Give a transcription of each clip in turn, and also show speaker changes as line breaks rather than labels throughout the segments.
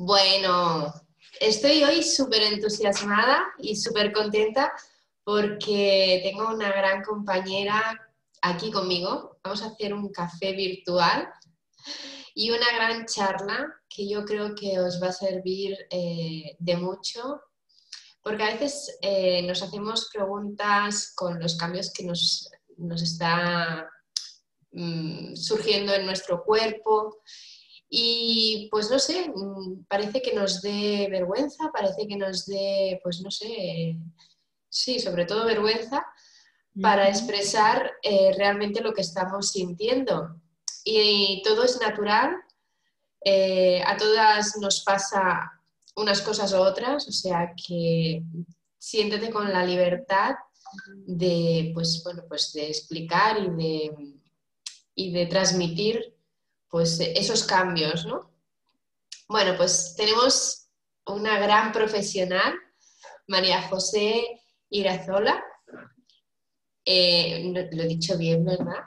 Bueno, estoy hoy súper entusiasmada y súper contenta porque tengo una gran compañera aquí conmigo. Vamos a hacer un café virtual y una gran charla que yo creo que os va a servir de mucho, porque a veces nos hacemos preguntas con los cambios que nos está surgiendo en nuestro cuerpo. Y pues no sé, parece que nos dé vergüenza, parece que nos dé, pues no sé, sí, sobre todo vergüenza para
Ujú.
expresar realmente lo que estamos sintiendo. Y todo es natural, a todas nos pasa unas cosas u otras, o sea que siéntete con la libertad de, pues, bueno, pues de explicar y de transmitir pues esos cambios, ¿no? Bueno, pues tenemos una gran profesional, María José Irazola. Lo he dicho bien, ¿verdad?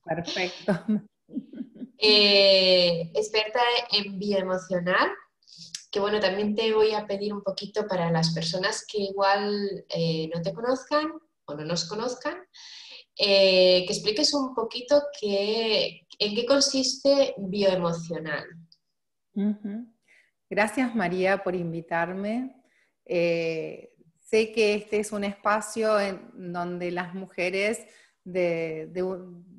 Perfecto.
Experta en bioemocional, que bueno, también te voy a pedir un poquito para las personas que igual no te conozcan o no nos conozcan, que expliques un poquito en qué consiste bioemocional.
Ujú. Gracias, María, por invitarme. Sé que este es un espacio en donde las mujeres de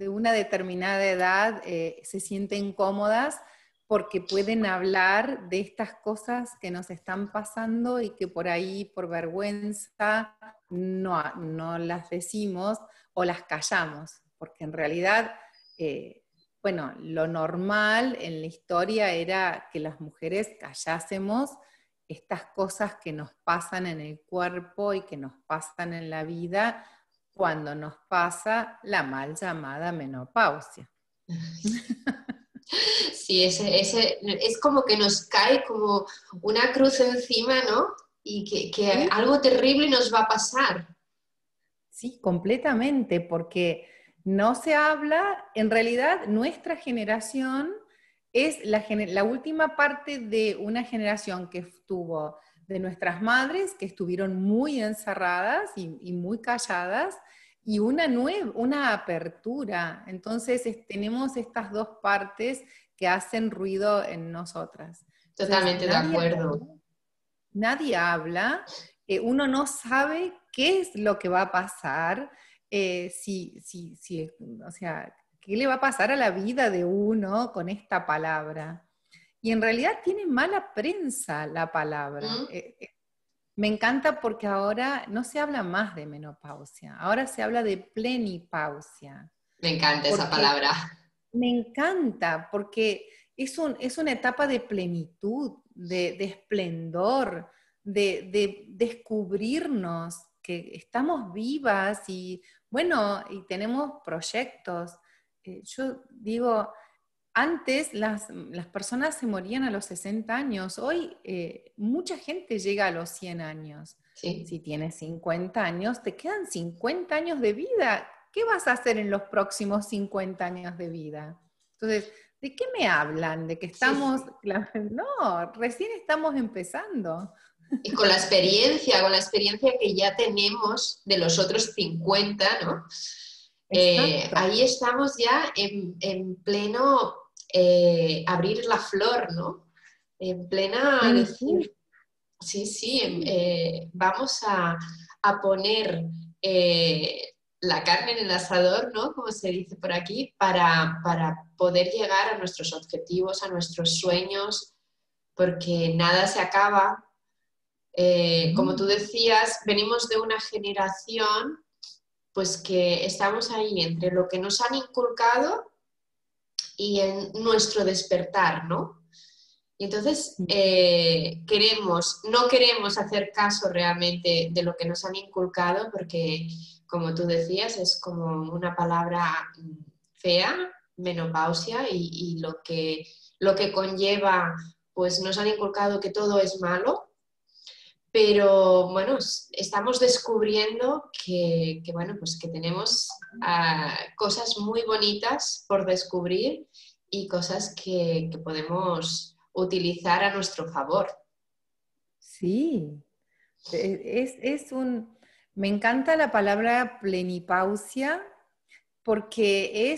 una determinada edad se sienten cómodas porque pueden hablar de estas cosas que nos están pasando y que por ahí, por vergüenza, no las decimos o las callamos, porque en realidad bueno, lo normal en la historia era que las mujeres callásemos estas cosas que nos pasan en el cuerpo y que nos pasan en la vida cuando nos pasa la mal llamada menopausia.
Sí, es como que nos cae como una cruz encima, ¿no? Y que
Sí,
algo terrible nos va a pasar.
sí, completamente, porque no se habla, en realidad nuestra generación es la última parte de una generación que estuvo de nuestras madres, que estuvieron muy encerradas y muy calladas, y una apertura. Entonces tenemos estas dos partes que hacen ruido en nosotras. Entonces
Totalmente de acuerdo.
nadie habla, uno no sabe qué es lo que va a pasar, o sea, qué le va a pasar a la vida de uno con esta palabra. Y en realidad tiene mala prensa la palabra.
¿Mm?
Me encanta porque ahora no se habla más de menopausia, ahora se habla de plenipausia,
Me encanta esa
porque
palabra.
me encanta, porque es una etapa de plenitud, de esplendor, de descubrirnos que estamos vivas y, bueno, y tenemos proyectos. Yo digo, antes las personas se morían a los 60 años, hoy mucha gente llega a los 100 años.
Sí.
Si tienes 50 años, te quedan 50 años de vida. ¿Qué vas a hacer en los próximos 50 años de vida? Entonces, ¿de qué me hablan? ¿De que
Sí,
estamos...?
sí.
No, recién estamos empezando.
Y con la experiencia que ya tenemos de los otros 50, ¿no?
Exacto.
Ahí estamos ya en pleno abrir la flor, ¿no? En plena
Plenitud,
decir, sí, sí,
sí.
vamos a poner la carne en el asador, ¿no? Como se dice por aquí, para poder llegar a nuestros objetivos, a nuestros sueños, porque nada se acaba. Como tú
Mm.
decías, venimos de una generación pues que estamos ahí entre lo que nos han inculcado y en nuestro despertar, ¿no? Y entonces no queremos hacer caso realmente de lo que nos han inculcado porque, como tú decías, es como una palabra fea, menopausia, y lo que conlleva, pues nos han inculcado que todo es malo, pero bueno, estamos descubriendo bueno, pues que tenemos cosas muy bonitas por descubrir y cosas que podemos utilizar a nuestro favor.
Sí, me encanta la palabra plenipausia porque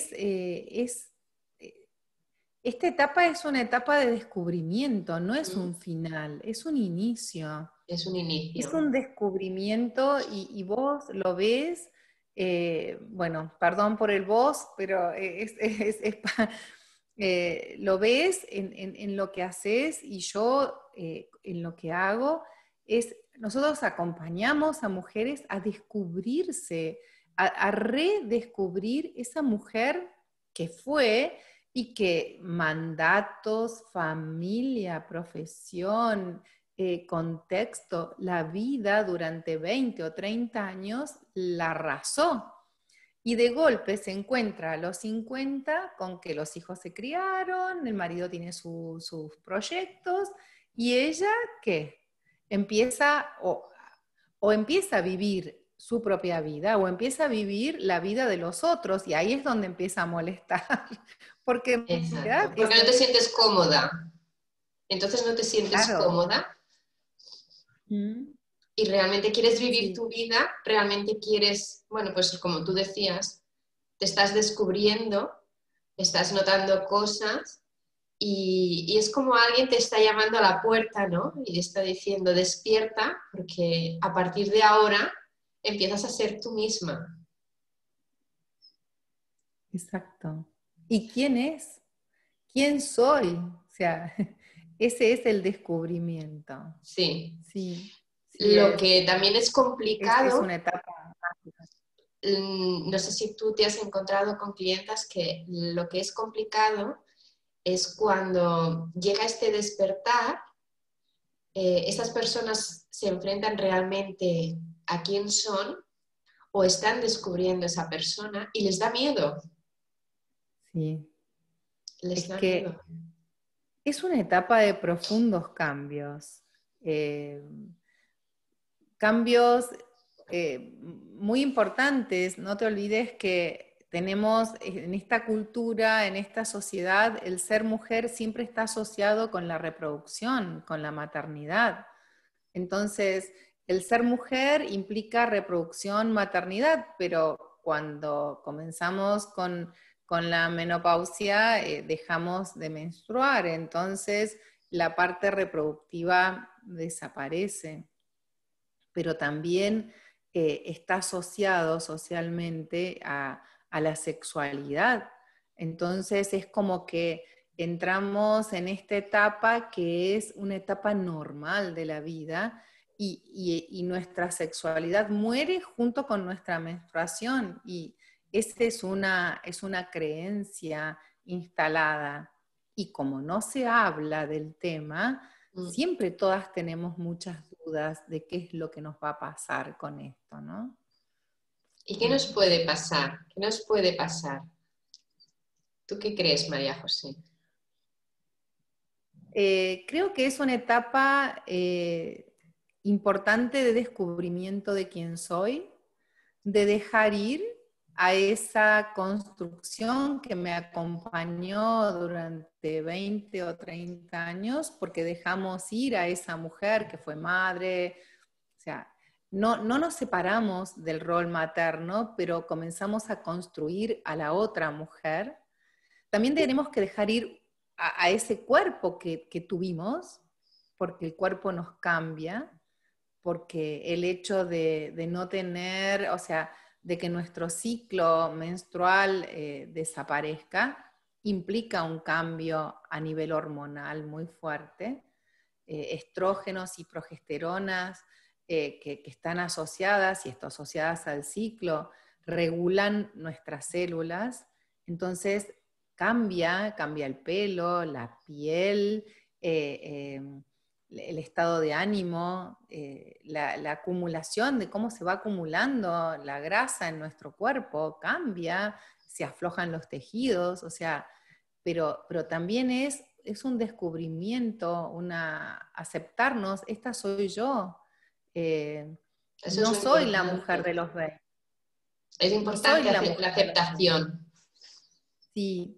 esta etapa es una etapa de descubrimiento, no es un final, es un inicio.
Es un inicio.
Es un descubrimiento y vos lo ves, bueno, perdón por el vos, pero lo ves en lo que haces y yo en lo que hago. Nosotros acompañamos a mujeres a descubrirse, a redescubrir esa mujer que fue y que mandatos, familia, profesión, contexto, la vida durante 20 o 30 años la arrasó. Y de golpe se encuentra a los 50 con que los hijos se criaron, el marido tiene sus proyectos, y ella, ¿qué? Empieza o empieza a vivir su propia vida o empieza a vivir la vida de los otros, y ahí es donde empieza a molestar. Porque en realidad
porque no te sientes cómoda. Entonces no te sientes cómoda. Y realmente quieres vivir tu vida, realmente quieres, bueno, pues como tú decías, te estás descubriendo, estás notando cosas y es como alguien te está llamando a la puerta, ¿no? Y te está diciendo, despierta, porque a partir de ahora empiezas a ser tú misma.
Exacto. ¿Y quién es? ¿Quién soy? O sea, ese es el descubrimiento.
Sí.
Sí.
Lo que también es complicado.
Es una etapa mágica.
No sé si tú te has encontrado con clientas que lo que es complicado es cuando llega este despertar, estas personas se enfrentan realmente a quién son o están descubriendo esa persona y les da miedo.
Sí.
Les da miedo.
Es una etapa de profundos cambios. Cambios muy importantes. No te olvides que tenemos en esta cultura, en esta sociedad, el ser mujer siempre está asociado con la reproducción, con la maternidad. Entonces, el ser mujer implica reproducción, maternidad, pero cuando comenzamos con la menopausia dejamos de menstruar, entonces la parte reproductiva desaparece, pero también está asociado socialmente a la sexualidad. Entonces es como que entramos en esta etapa que es una etapa normal de la vida y nuestra sexualidad muere junto con nuestra menstruación, y esa es una creencia instalada. Y como no se habla del tema, siempre todas tenemos muchas dudas de qué es lo que nos va a pasar con esto, ¿no?
¿Y qué nos puede pasar? ¿Qué nos puede pasar? ¿Tú qué crees, María José?
Creo que es una etapa importante de descubrimiento de quién soy, de dejar ir a esa construcción que me acompañó durante 20 o 30 años, porque dejamos ir a esa mujer que fue madre. O sea, no nos separamos del rol materno, pero comenzamos a construir a la otra mujer. También tenemos que dejar ir a ese cuerpo que tuvimos, porque el cuerpo nos cambia, porque el hecho de no tener, o sea, de que nuestro ciclo menstrual desaparezca, implica un cambio a nivel hormonal muy fuerte. Estrógenos y progesteronas que están asociadas, y están asociadas al ciclo, regulan nuestras células. Entonces cambia el pelo, la piel, el estado de ánimo, la acumulación de cómo se va acumulando la grasa en nuestro cuerpo, cambia, se aflojan los tejidos, o sea, pero también es un descubrimiento, aceptarnos, esta soy yo. No soy la mujer de los 20.
Es importante la aceptación.
Sí,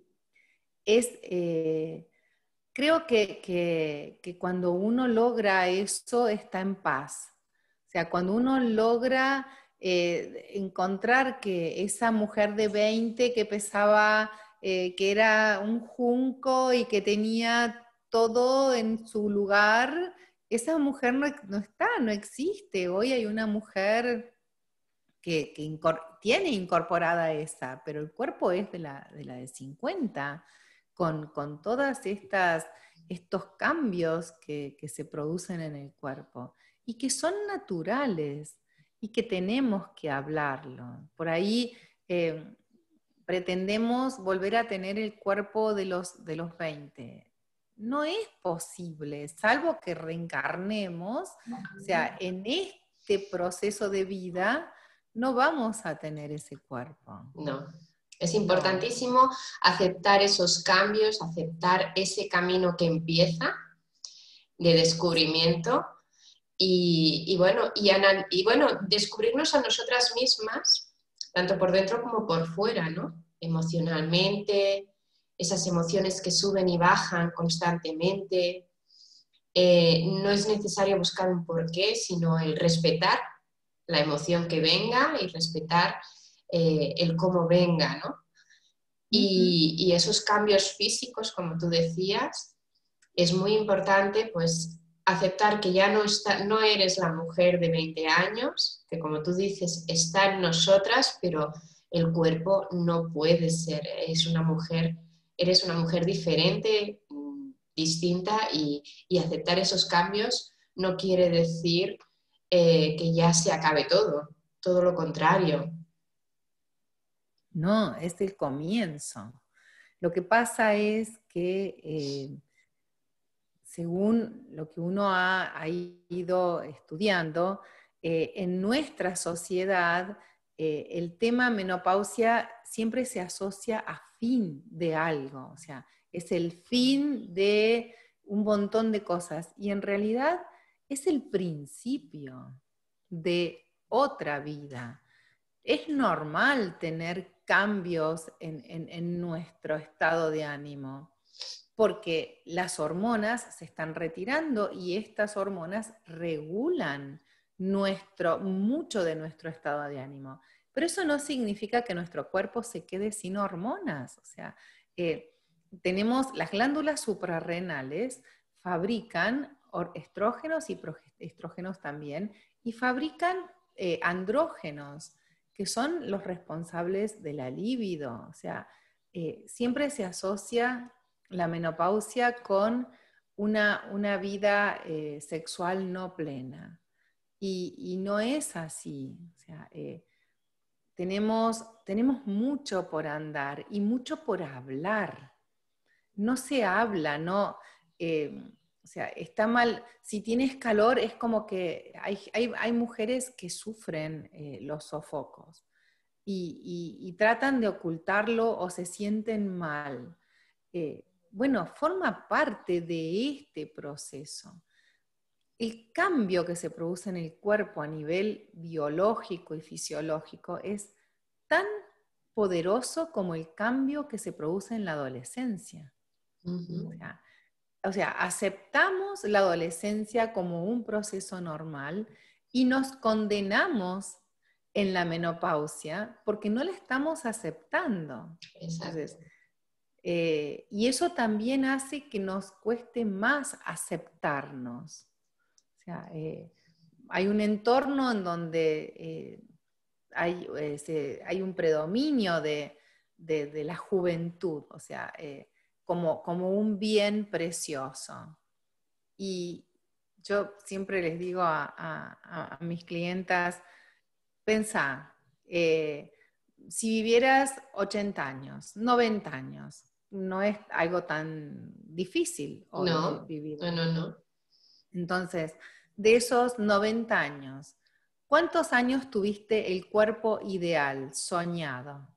creo que cuando uno logra eso, está en paz. O sea, cuando uno logra encontrar que esa mujer de 20 que pesaba, que era un junco y que tenía todo en su lugar, esa mujer no está, no existe. Hoy hay una mujer que tiene incorporada esa, pero el cuerpo es de la de 50, con todas estos cambios que se producen en el cuerpo y que son naturales y que tenemos que hablarlo. Por ahí pretendemos volver a tener el cuerpo de los 20. No es posible, salvo que reencarnemos, o sea, en este proceso de vida no vamos a tener ese cuerpo.
No. Es importantísimo aceptar esos cambios, aceptar ese camino que empieza de descubrimiento y bueno, descubrirnos a nosotras mismas, tanto por dentro como por fuera, ¿no? Emocionalmente, esas emociones que suben y bajan constantemente. No es necesario buscar un porqué, sino el respetar la emoción que venga y respetar el cómo venga, ¿no? Y esos cambios físicos, como tú decías, es muy importante pues aceptar que ya no eres la mujer de 20 años, que como tú dices, está en nosotras, pero el cuerpo no puede ser, eres una mujer diferente, distinta, y aceptar esos cambios no quiere decir que ya se acabe todo lo contrario.
No, es el comienzo. Lo que pasa es que según lo que uno ha ido estudiando, en nuestra sociedad el tema menopausia siempre se asocia a fin de algo, o sea, es el fin de un montón de cosas y en realidad es el principio de otra vida. Es normal tener cambios en nuestro estado de ánimo porque las hormonas se están retirando y estas hormonas regulan mucho de nuestro estado de ánimo. Pero eso no significa que nuestro cuerpo se quede sin hormonas. O sea, tenemos las glándulas suprarrenales, fabrican estrógenos y proestrógenos también, y fabrican andrógenos, que son los responsables de la libido. O sea, siempre se asocia la menopausia con una vida sexual no plena. Y no es así. O sea, tenemos mucho por andar y mucho por hablar. No se habla, no. O sea, está mal. Si tienes calor, es como que hay mujeres que sufren los sofocos y tratan de ocultarlo o se sienten mal. Bueno, forma parte de este proceso. El cambio que se produce en el cuerpo a nivel biológico y fisiológico es tan poderoso como el cambio que se produce en la adolescencia.
Uh-huh.
O sea, aceptamos la adolescencia como un proceso normal y nos condenamos en la menopausia porque no la estamos aceptando.
Exacto.
Entonces, y eso también hace que nos cueste más aceptarnos. O sea, hay un entorno en donde hay un predominio de la juventud, o sea, como un bien precioso. Y yo siempre les digo a mis clientas, pensá, si vivieras 80 años, 90 años, no es algo tan difícil hoy vivir.
No.
Entonces, de esos 90 años, ¿cuántos años tuviste el cuerpo ideal, soñado?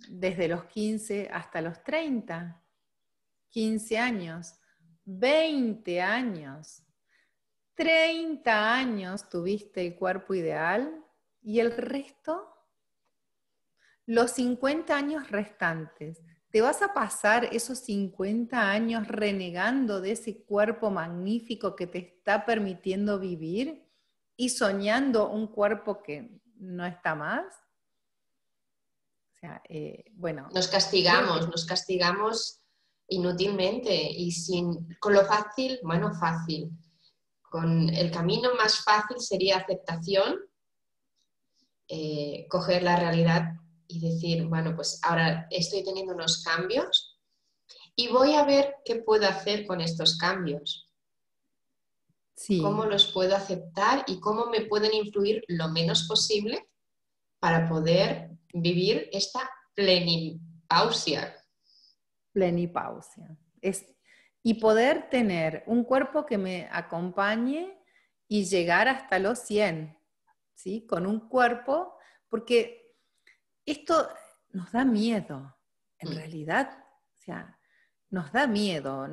Desde los 15 hasta los 30, 15 años, 20 años, 30 años tuviste el cuerpo ideal y el resto, los 50 años restantes, ¿te vas a pasar esos 50 años renegando de ese cuerpo magnífico que te está permitiendo vivir y soñando un cuerpo que no está más? O sea, bueno, creo que
Nos castigamos inútilmente y con lo fácil, bueno, fácil. Con el camino más fácil sería aceptación, coger la realidad y decir, bueno, pues ahora estoy teniendo unos cambios y voy a ver qué puedo hacer con estos cambios, cómo
sí,
los puedo aceptar y cómo me pueden influir lo menos posible para poder vivir esta plenipausia.
plenipausia. Y poder tener un cuerpo que me acompañe y llegar hasta los 100, ¿sí? Con un cuerpo, porque esto nos da miedo, en realidad, o sea, nos da miedo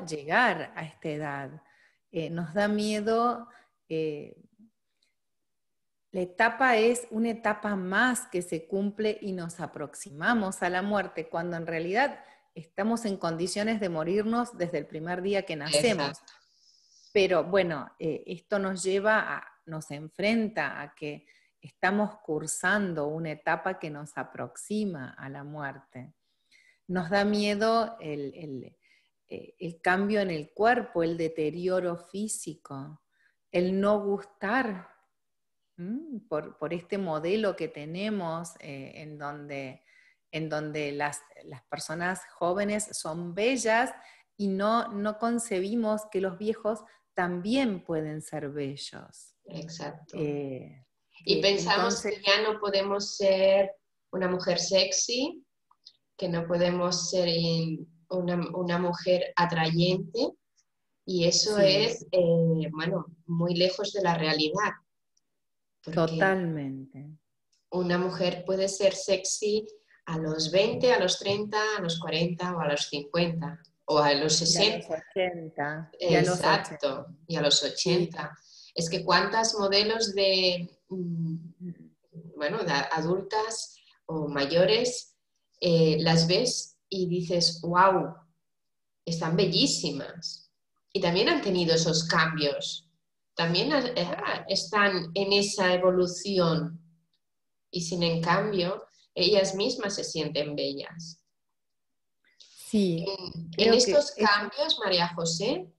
llegar a esta edad, nos da miedo, la etapa es una etapa más que se cumple y nos aproximamos a la muerte, cuando en realidad estamos en condiciones de morirnos desde el primer día que nacemos.
Exacto.
Pero bueno, esto nos enfrenta a que estamos cursando una etapa que nos aproxima a la muerte. Nos da miedo el cambio en el cuerpo, el deterioro físico, el no gustar por este modelo que tenemos en donde las personas jóvenes son bellas y no concebimos que los viejos también pueden ser bellos.
Exacto. Y
Que
pensamos
entonces,
que ya no podemos ser una mujer sexy, que no podemos ser una mujer atrayente, y eso
sí,
es, bueno, muy lejos de la realidad, porque
totalmente.
una mujer puede ser sexy a los 20, a los 30, a los 40 o a los 50 o a los
Y a los
60.
80, y a los 80.
Exacto, y a los
Sí.
80. Es que cuántas modelos bueno, de adultas o mayores las ves y dices, wow, están bellísimas. Y también han tenido esos cambios, también están en esa evolución y sin en cambio ellas mismas se sienten bellas.
Sí,
En
creo que
estos cambios, María José,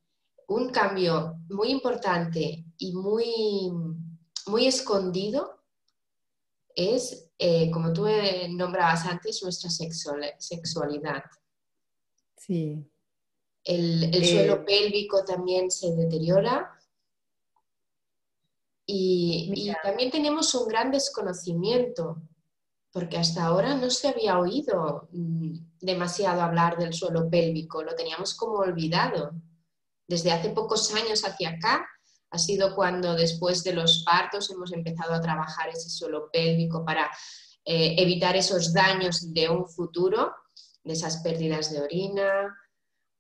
un cambio muy importante y muy escondido es, como tú nombrabas antes, nuestra sexualidad.
sí.
El suelo
Eh,
pélvico también se deteriora y
Mira,
también tenemos un gran desconocimiento, porque hasta ahora no se había oído demasiado hablar del suelo pélvico, lo teníamos como olvidado. Desde hace pocos años hacia acá ha sido cuando después de los partos hemos empezado a trabajar ese suelo pélvico para evitar esos daños de un futuro, de esas pérdidas de orina,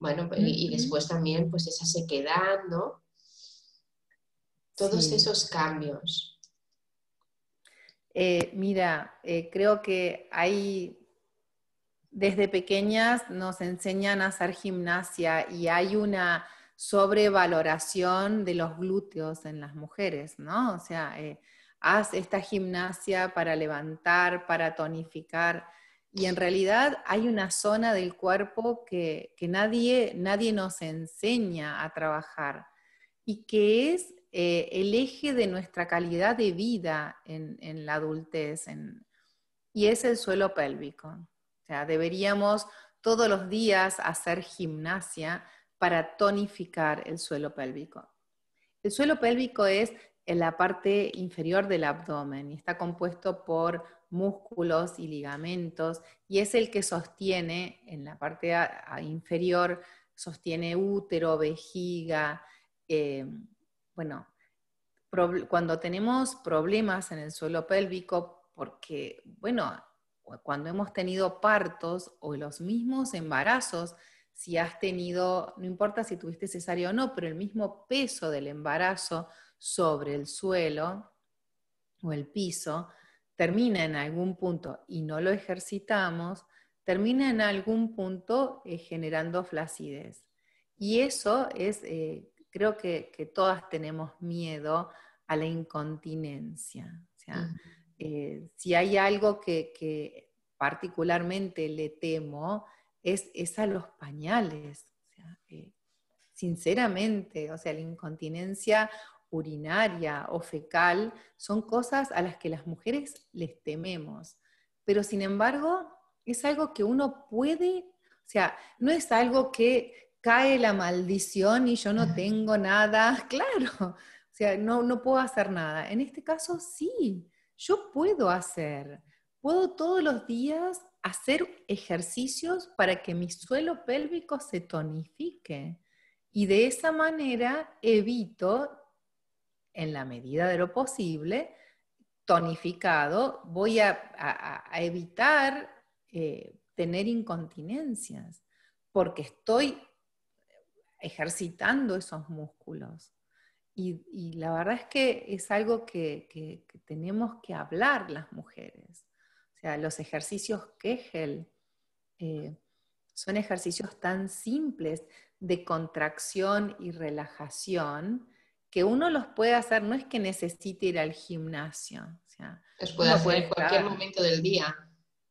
bueno, y
ujú,
después también pues esa sequedad, ¿no? Todos
sí.
esos cambios.
Mira, creo que desde pequeñas nos enseñan a hacer gimnasia y hay una sobrevaloración de los glúteos en las mujeres, ¿no? O sea, haz esta gimnasia para levantar, para tonificar, y en realidad hay una zona del cuerpo que nadie nos enseña a trabajar y que es el eje de nuestra calidad de vida en la adultez, y es el suelo pélvico. O sea, deberíamos todos los días hacer gimnasia para tonificar el suelo pélvico. El suelo pélvico es en la parte inferior del abdomen y está compuesto por músculos y ligamentos y es el que sostiene en la parte inferior, sostiene útero, vejiga. eh, bueno, cuando tenemos problemas en el suelo pélvico, porque, bueno, cuando hemos tenido partos o los mismos embarazos, si has tenido, no importa si tuviste cesárea o no, pero el mismo peso del embarazo sobre el suelo o el piso termina en algún punto y no lo ejercitamos, termina en algún punto generando flacidez. Y eso es, creo que todas tenemos miedo a la incontinencia. O sea, si hay algo que particularmente le temo, es a los pañales. O sea, sinceramente, o sea, la incontinencia urinaria o fecal son cosas a las que las mujeres les tememos. Pero sin embargo, es algo que uno puede, o sea, no es algo que cae la maldición y yo no tengo nada, claro, o sea, no puedo hacer nada. En este caso sí, yo puedo todos los días hacer ejercicios para que mi suelo pélvico se tonifique. Y de esa manera evito, en la medida de lo posible, tonificado, voy a evitar tener incontinencias, porque estoy ejercitando esos músculos. Y la verdad es que es algo que tenemos que hablar las mujeres. O sea, los ejercicios Kegel son ejercicios tan simples de contracción y relajación que uno los puede hacer, no es que necesite ir al gimnasio. O sea,
Los puede
uno
hacer
puede
en cualquier
estar,
momento del día.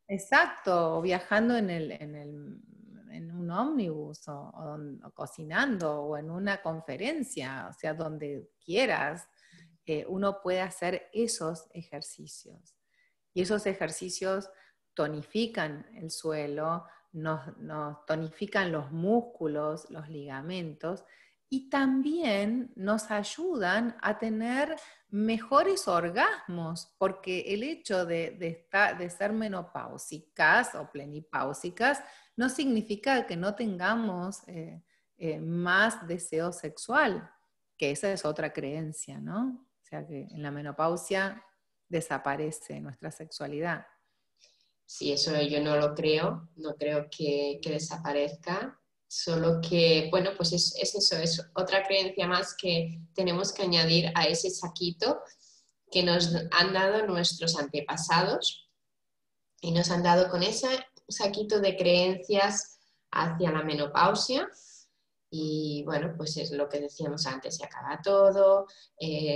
exacto, o viajando en un ómnibus o cocinando o en una conferencia, o sea, donde quieras, uno puede hacer esos ejercicios. Y esos ejercicios tonifican el suelo, nos tonifican los músculos, los ligamentos, y también nos ayudan a tener mejores orgasmos, porque el hecho de ser menopáusicas o plenipáusicas no significa que no tengamos más deseo sexual, que esa es otra creencia, ¿no? O sea que en la menopausia desaparece nuestra sexualidad.
Sí, eso yo no lo creo, no creo que desaparezca, solo que, bueno, pues es eso, es otra creencia más que tenemos que añadir a ese saquito que nos han dado nuestros antepasados y nos han dado con ese saquito de creencias hacia la menopausia. Y bueno, pues es lo que decíamos antes, se acaba todo,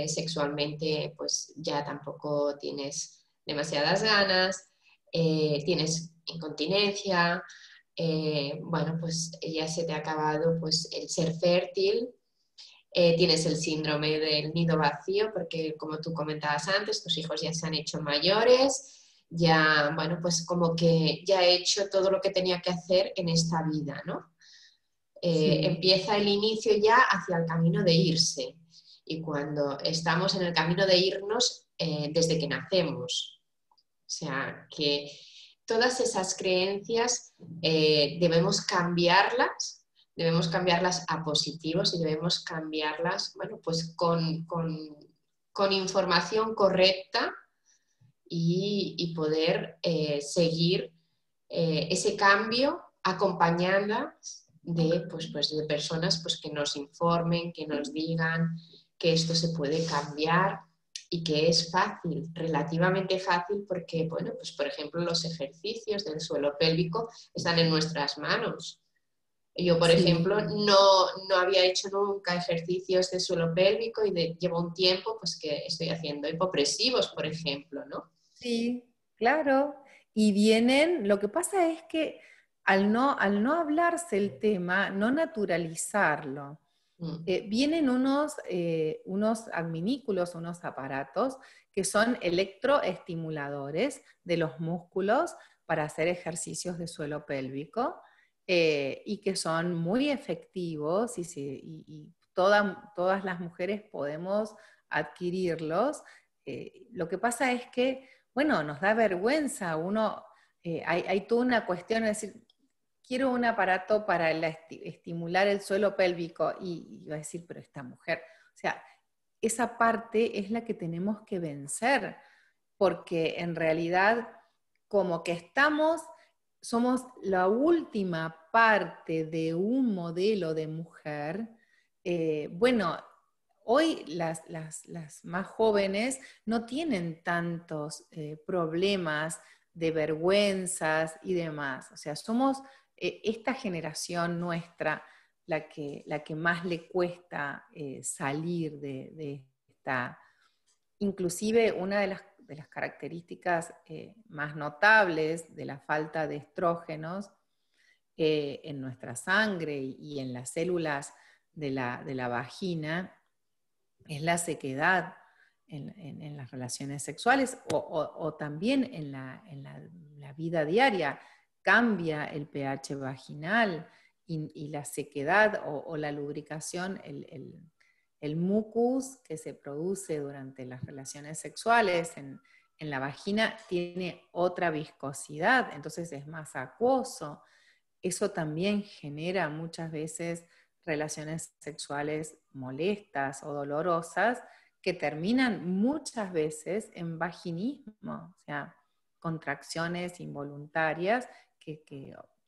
sexualmente pues ya tampoco tienes demasiadas ganas, tienes incontinencia, bueno, pues ya se te ha acabado pues el ser fértil, tienes el síndrome del nido vacío, porque como tú comentabas antes, tus hijos ya se han hecho mayores, ya, bueno, pues como que ya he hecho todo lo que tenía que hacer en esta vida, ¿no?
Sí.
Empieza el inicio ya hacia el camino de irse. Y cuando estamos en el camino de irnos, desde que nacemos. O sea, que todas esas creencias debemos cambiarlas a positivos y debemos cambiarlas, bueno, pues con información correcta y poder seguir ese cambio acompañándolas de personas pues, que nos informen, que nos digan que esto se puede cambiar y que es fácil, relativamente fácil, porque, bueno, pues por ejemplo los ejercicios del suelo pélvico están en nuestras manos. Yo, por
Sí,
ejemplo, no había hecho nunca ejercicios de suelo pélvico y llevo un tiempo pues, que estoy haciendo hipopresivos, por ejemplo, ¿no?
sí, claro. Y lo que pasa es que al no hablarse el tema, no naturalizarlo,
Mm.
vienen unos adminículos, unos aparatos que son electroestimuladores de los músculos para hacer ejercicios de suelo pélvico y que son muy efectivos y todas las mujeres podemos adquirirlos. Lo que pasa es que, bueno, nos da vergüenza, hay toda una cuestión, es decir, quiero un aparato para estimular el suelo pélvico y va a decir, pero esta mujer, o sea, esa parte es la que tenemos que vencer, porque en realidad como que somos la última parte de un modelo de mujer. Bueno, hoy las más jóvenes no tienen tantos problemas de vergüenzas y demás. O sea, somos esta generación nuestra la que más le cuesta salir de esta. Inclusive una de las características más notables de la falta de estrógenos en nuestra sangre y en las células de la vagina es la sequedad en las relaciones sexuales o también en la vida diaria. Cambia el pH vaginal y la sequedad o la lubricación, el mucus que se produce durante las relaciones sexuales en la vagina tiene otra viscosidad, entonces es más acuoso. Eso también genera muchas veces relaciones sexuales molestas o dolorosas que terminan muchas veces en vaginismo, o sea, contracciones involuntarias,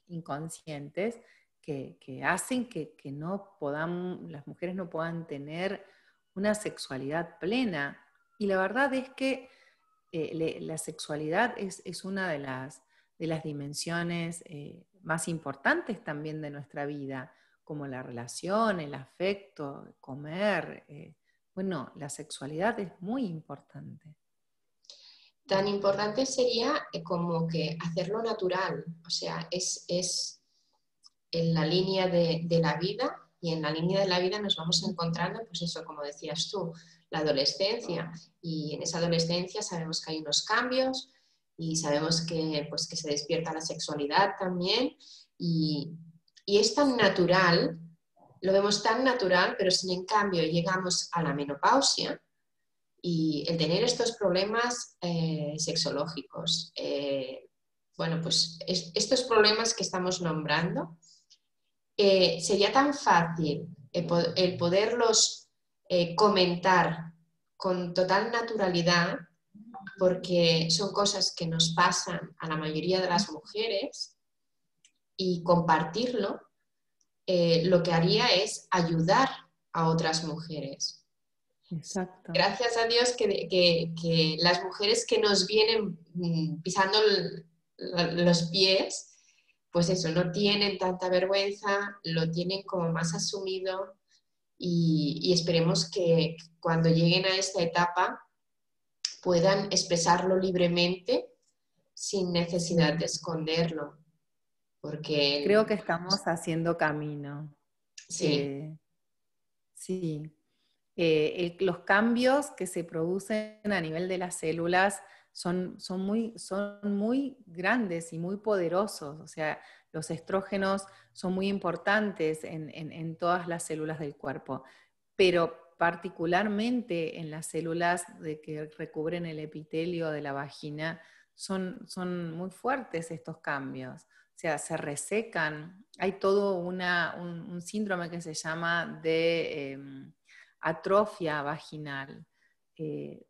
inconscientes, que hacen que no podamos, las mujeres no puedan tener una sexualidad plena. Y la verdad es que la sexualidad es una de las dimensiones más importantes también de nuestra vida, como la relación, el afecto, comer. Bueno, la sexualidad es muy importante.
Tan importante sería como que hacerlo natural, o sea, es en la línea de la vida, y en la línea de la vida nos vamos encontrando, pues eso, como decías tú, la adolescencia, y en esa adolescencia sabemos que hay unos cambios y sabemos que, pues, que se despierta la sexualidad también, y es tan natural, lo vemos tan natural, pero sin en cambio llegamos a la menopausia y el tener estos problemas sexológicos, bueno, pues estos problemas que estamos nombrando, sería tan fácil el poderlos comentar con total naturalidad, porque son cosas que nos pasan a la mayoría de las mujeres, y compartirlo lo que haría es ayudar a otras mujeres.
Exacto.
Gracias a Dios que las mujeres que nos vienen pisando los pies, pues eso, no tienen tanta vergüenza, lo tienen como más asumido, y esperemos que cuando lleguen a esta etapa puedan expresarlo libremente sin necesidad de esconderlo, porque
Creo que estamos haciendo camino.
sí,
Sí. Los cambios que se producen a nivel de las células son muy grandes y muy poderosos. O sea, los estrógenos son muy importantes en todas las células del cuerpo, pero particularmente en las células que recubren el epitelio de la vagina, son muy fuertes estos cambios. O sea, se resecan. Hay todo un síndrome que se llama de atrofia vaginal,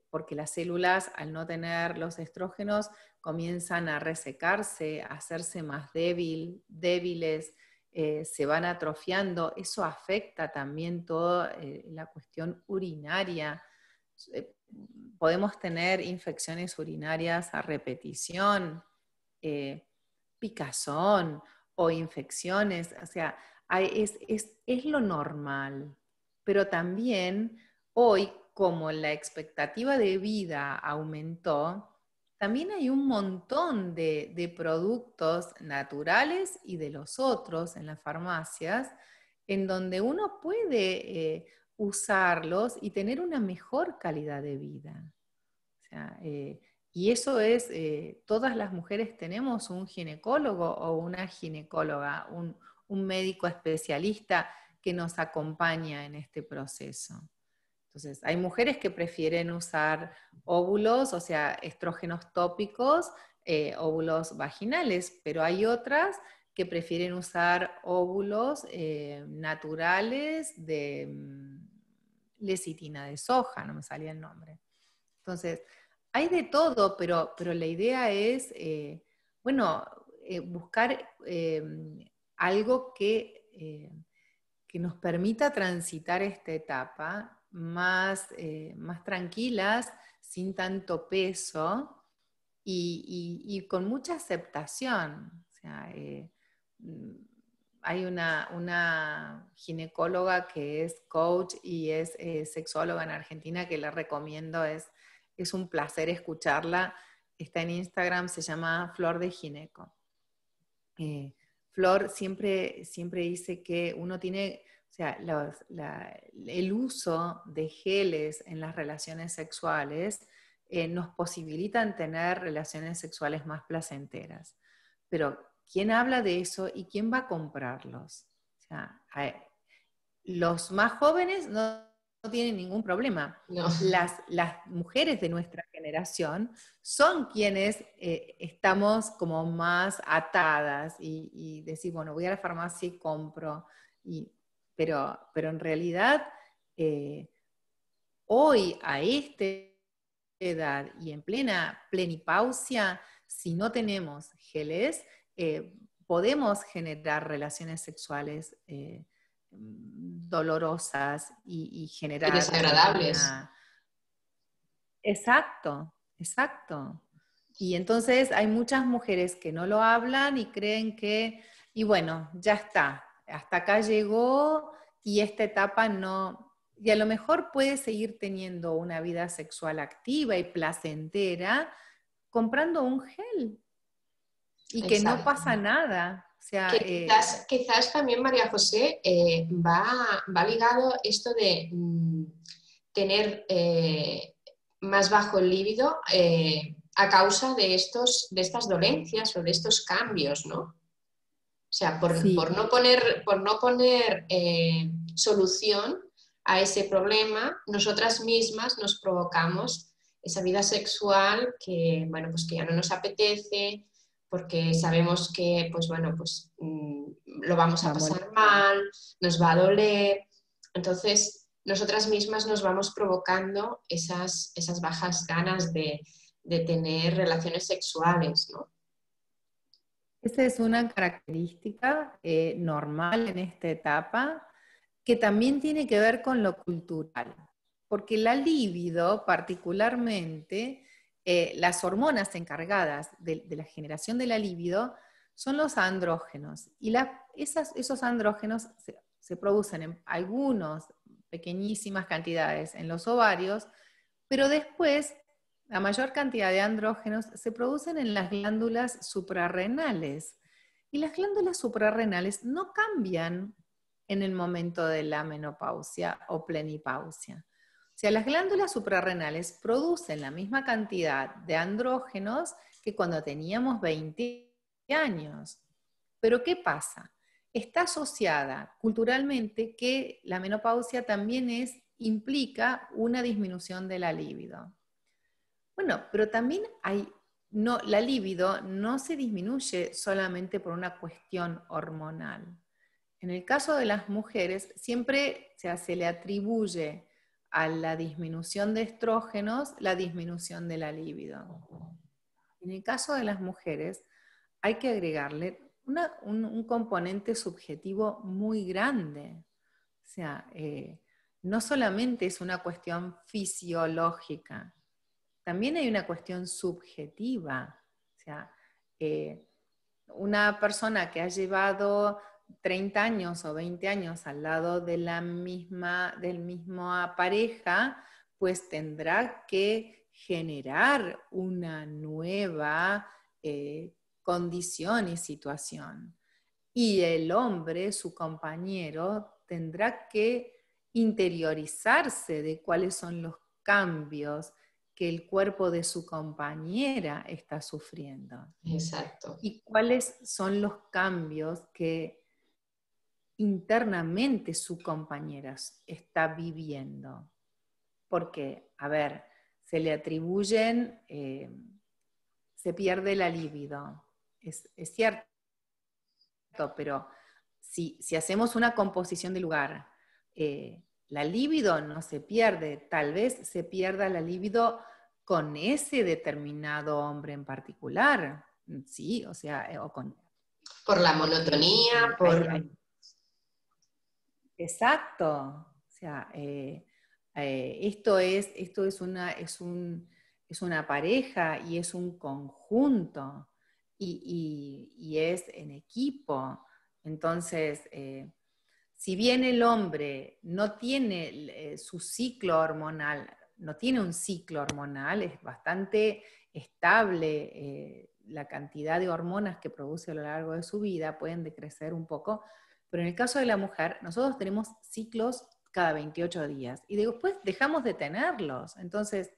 porque las células, al no tener los estrógenos, comienzan a resecarse, a hacerse más débiles, se van atrofiando. Eso afecta también toda la cuestión urinaria. Eh, Podemos tener infecciones urinarias a repetición, picazón o infecciones, o sea, es lo normal, pero también hoy, como la expectativa de vida aumentó, también hay un montón de productos naturales y de los otros en las farmacias, en donde uno puede usarlos y tener una mejor calidad de vida. O sea, y eso es, todas las mujeres tenemos un ginecólogo o una ginecóloga, un médico especialista que nos acompaña en este proceso. Entonces, hay mujeres que prefieren usar óvulos, o sea, estrógenos tópicos, óvulos vaginales, pero hay otras que prefieren usar óvulos naturales de lecitina de soja, no me salía el nombre. Entonces, hay de todo, pero la idea es, bueno, buscar algo que nos permita transitar esta etapa más tranquilas, sin tanto peso, y con mucha aceptación. O sea, hay una ginecóloga que es coach y es sexóloga en Argentina que la recomiendo, es un placer escucharla. Está en Instagram, se llama Flor de Gineco. Flor siempre dice que uno tiene, o sea, el uso de geles en las relaciones sexuales nos posibilitan tener relaciones sexuales más placenteras. Pero, ¿quién habla de eso y quién va a comprarlos? O sea, los más jóvenes no tienen ningún problema.
No.
Las mujeres de nuestra generación son quienes estamos como más atadas y decir, bueno, voy a la farmacia y compro. Pero en realidad, hoy a esta edad y en plena plenipausia, si no tenemos geles, podemos generar relaciones sexuales dolorosas y
Y
generar
desagradables.
una... Exacto, exacto. Y entonces hay muchas mujeres que no lo hablan y creen que, y bueno, ya está, hasta acá llegó y esta etapa no, y a lo mejor puede seguir teniendo una vida sexual activa y placentera comprando un gel y que no
Exacto.
pasa nada. O sea,
Que quizás también, María José, va ligado esto de tener más bajo el líbido a causa de estas dolencias o de estos cambios, ¿no? O sea,
sí.
por no poner solución a ese problema, nosotras mismas nos provocamos esa vida sexual que, bueno, pues que ya no nos apetece, porque sabemos que, pues bueno, pues lo vamos a
Vamos.
pasar mal, nos va a doler. Entonces, nosotras mismas nos vamos provocando esas bajas ganas de tener relaciones sexuales, ¿no?
Esa es una característica normal en esta etapa que también tiene que ver con lo cultural, porque la libido, particularmente, las hormonas encargadas de la generación de la libido son los andrógenos, y esos andrógenos se producen en algunas pequeñísimas cantidades en los ovarios, pero después la mayor cantidad de andrógenos se producen en las glándulas suprarrenales. Y las glándulas suprarrenales no cambian en el momento de la menopausia o plenipausia. O sea, las glándulas suprarrenales producen la misma cantidad de andrógenos que cuando teníamos 20 años. Pero ¿qué pasa? Está asociada culturalmente que la menopausia también implica una disminución de la libido. Bueno, pero también la libido no se disminuye solamente por una cuestión hormonal. En el caso de las mujeres, siempre se le atribuye a la disminución de estrógenos la disminución de la libido. En el caso de las mujeres, hay que agregarle un componente subjetivo muy grande. O sea, no solamente es una cuestión fisiológica, también hay una cuestión subjetiva. O sea, una persona que ha llevado 30 años o 20 años al lado de del misma pareja, pues tendrá que generar una nueva condición y situación. Y el hombre, su compañero, tendrá que interiorizarse de cuáles son los cambios que el cuerpo de su compañera está sufriendo.
Exacto.
Y cuáles son los cambios que internamente su compañera está viviendo. Porque, a ver, se le atribuyen, se pierde la libido. Es cierto, pero si hacemos una composición de lugar, la libido no se pierde, tal vez se pierda la libido con ese determinado hombre en particular, sí, o sea,
Por la
porque
monotonía, por...
exacto, o sea, esto es es una pareja y es un conjunto y es en equipo. Entonces, si bien el hombre no tiene su ciclo hormonal, no tiene un ciclo hormonal, es bastante estable, la cantidad de hormonas que produce a lo largo de su vida pueden decrecer un poco, pero en el caso de la mujer, nosotros tenemos ciclos cada 28 días y después dejamos de tenerlos. Entonces,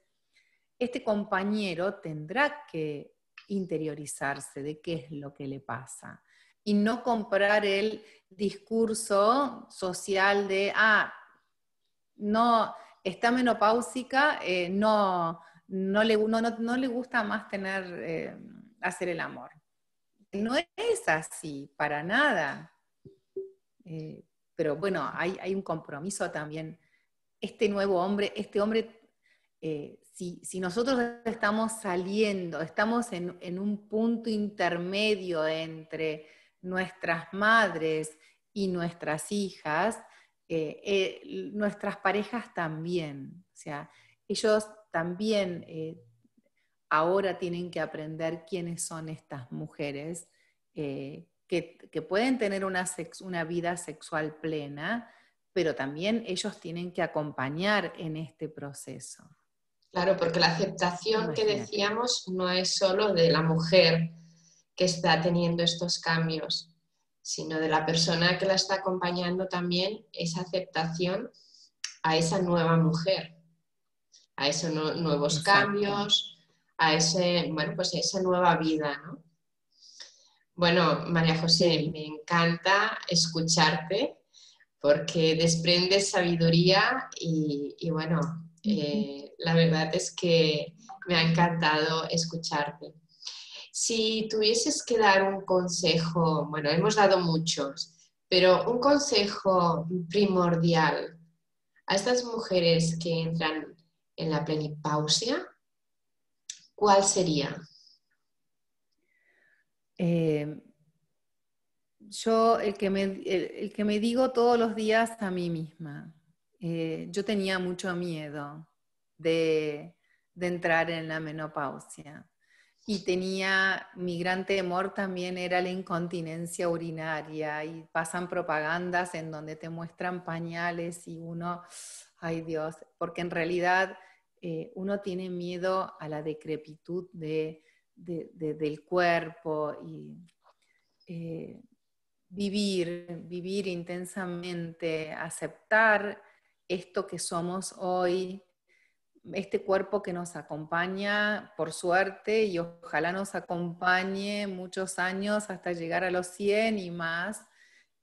este compañero tendrá que interiorizarse de qué es lo que le pasa y no comprar el discurso social de, no, está menopáusica, no le gusta más hacer el amor. No es así, para nada. Pero bueno, hay un compromiso también. Este hombre, si nosotros estamos saliendo, estamos en un punto intermedio entre nuestras madres y nuestras hijas, nuestras parejas también. O sea, ellos también ahora tienen que aprender quiénes son estas mujeres que pueden tener una vida sexual plena, pero también ellos tienen que acompañar en este proceso.
Claro, porque la aceptación que
Imagínate.
decíamos no es solo de la mujer que está teniendo estos cambios, sino de la persona que la está acompañando también, esa aceptación a esa nueva mujer, a esos nuevos
Exacto.
cambios, a pues a esa nueva vida, ¿no? Bueno, María José,
Sí.
me encanta escucharte porque desprendes sabiduría y bueno, la verdad es que me ha encantado escucharte. Si tuvieses que dar un consejo, bueno, hemos dado muchos, pero un consejo primordial a estas mujeres que entran en la plenipausia, ¿cuál sería?
Eh, yo el que me digo todos los días a mí misma, yo tenía mucho miedo de entrar en la menopausia. Y mi gran temor también era la incontinencia urinaria y pasan propagandas en donde te muestran pañales y uno, ay Dios, porque en realidad uno tiene miedo a la decrepitud del cuerpo y eh, vivir intensamente, aceptar esto que somos hoy, este cuerpo que nos acompaña por suerte y ojalá nos acompañe muchos años hasta llegar a los 100 y más,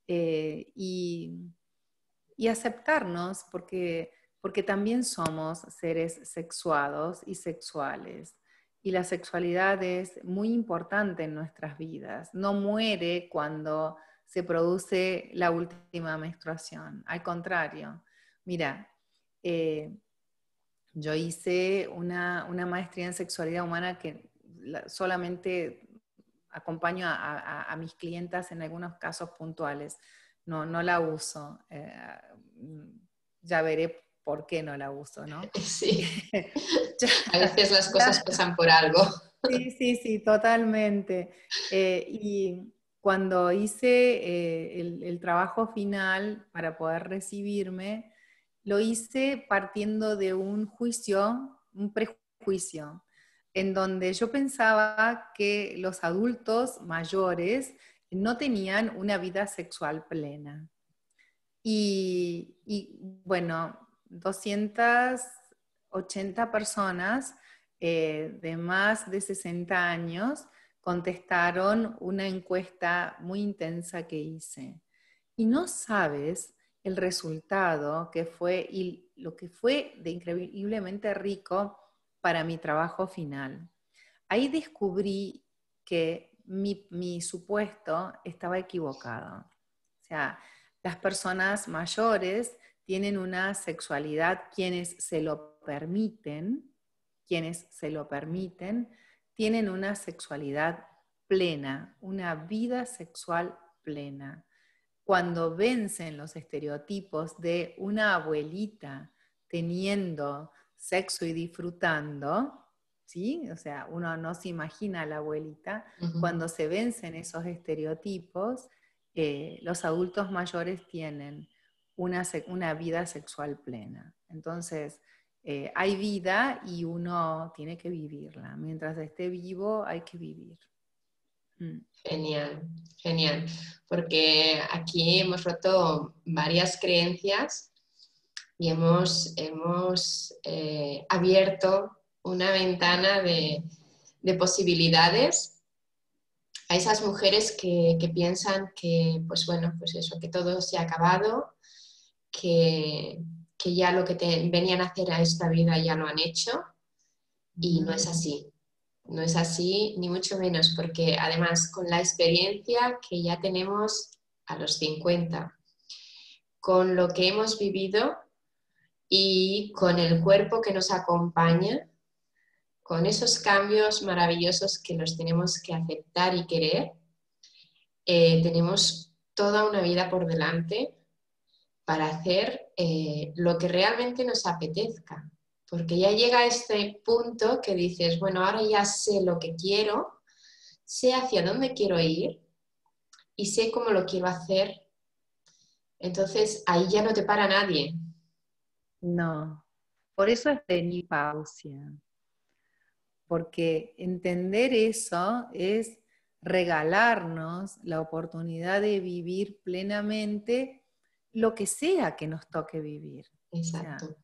eh, y, y aceptarnos porque también somos seres sexuados y sexuales. Y la sexualidad es muy importante en nuestras vidas. No muere cuando se produce la última menstruación. Al contrario, mira, eh, yo hice una maestría en sexualidad humana que solamente acompaño a mis clientas en algunos casos puntuales. No la uso. Ya veré por qué no la uso, ¿no?
Sí,
Ya,
a veces las cosas
ya,
pasan por algo.
sí, totalmente. Y cuando hice el trabajo final para poder recibirme, lo hice partiendo de un juicio, un prejuicio, en donde yo pensaba que los adultos mayores no tenían una vida sexual plena. Bueno, 280 personas de más de 60 años contestaron una encuesta muy intensa que hice. Y no sabes el resultado que fue y lo que fue de increíblemente rico para mi trabajo final. Ahí descubrí que mi supuesto estaba equivocado. O sea, las personas mayores tienen una sexualidad, quienes se lo permiten, tienen una sexualidad plena, una vida sexual plena. Cuando vencen los estereotipos de una abuelita teniendo sexo y disfrutando, ¿sí? O sea, uno no se imagina a la abuelita.
Ujú.
Cuando se vencen esos estereotipos, los adultos mayores tienen una vida sexual plena. Entonces, hay vida y uno tiene que vivirla. Mientras esté vivo, hay que vivir.
Genial, genial. Porque aquí hemos roto varias creencias y hemos abierto una ventana de posibilidades a esas mujeres que piensan que, pues bueno, pues eso, que todo se ha acabado, que, que ya lo que venían a hacer a esta vida ya lo han hecho, y no es así. No es así, ni mucho menos, porque además con la experiencia que ya tenemos a los 50, con lo que hemos vivido y con el cuerpo que nos acompaña, con esos cambios maravillosos que los tenemos que aceptar y querer, tenemos toda una vida por delante para hacer lo que realmente nos apetezca. Porque ya llega este punto que dices, bueno, ahora ya sé lo que quiero, sé hacia dónde quiero ir y sé cómo lo quiero hacer. Entonces ahí ya no te para nadie.
No, por eso es menopausia, porque entender eso es regalarnos la oportunidad de vivir plenamente lo que sea que nos toque vivir. O sea,
Exacto.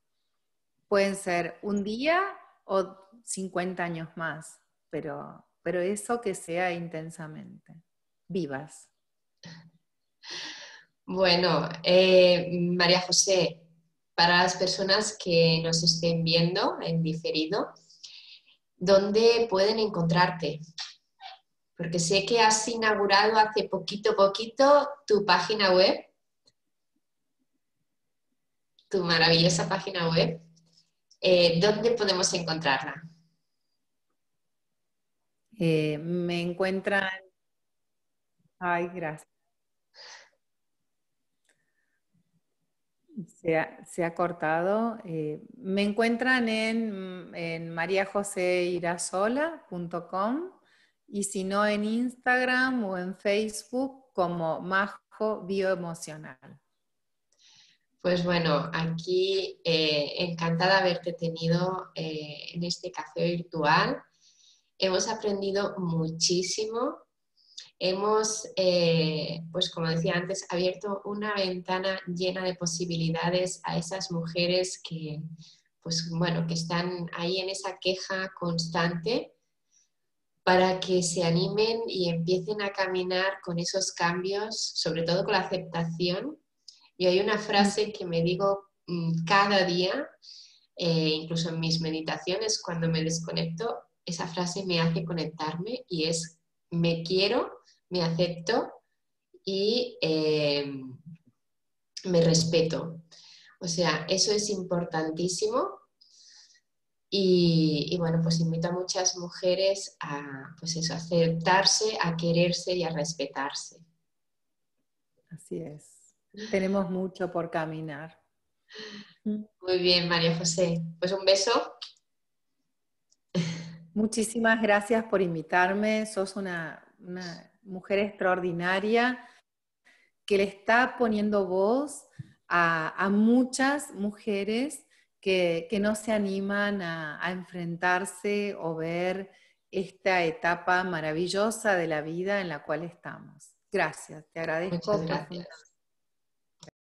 pueden ser un día o 50 años más, pero eso que sea intensamente. Vivas.
Bueno, María José, para las personas que nos estén viendo en diferido, ¿dónde pueden encontrarte? Porque sé que has inaugurado hace poquito tu página web, tu maravillosa página web. ¿Dónde podemos encontrarla?
Me encuentran, ay, gracias. Se ha cortado. Me encuentran en mariajoseirasola.com y si no en Instagram o en Facebook como Majo Bioemocional.
Pues bueno, aquí encantada de haberte tenido en este café virtual. Hemos aprendido muchísimo. Hemos, pues como decía antes, abierto una ventana llena de posibilidades a esas mujeres que, pues bueno, que están ahí en esa queja constante para que se animen y empiecen a caminar con esos cambios, sobre todo con la aceptación. Y hay una frase que me digo cada día, incluso en mis meditaciones, cuando me desconecto, esa frase me hace conectarme y es: me quiero, me acepto y me respeto. O sea, eso es importantísimo y bueno, pues invito a muchas mujeres a, pues eso, a aceptarse, a quererse y a respetarse.
Así es. Tenemos mucho por caminar.
Muy bien, María José. Pues un beso.
Muchísimas gracias por invitarme. Sos una mujer extraordinaria que le está poniendo voz a muchas mujeres que no se animan a enfrentarse o ver esta etapa maravillosa de la vida en la cual estamos. Gracias, te agradezco
Muchas gracias.
profundamente.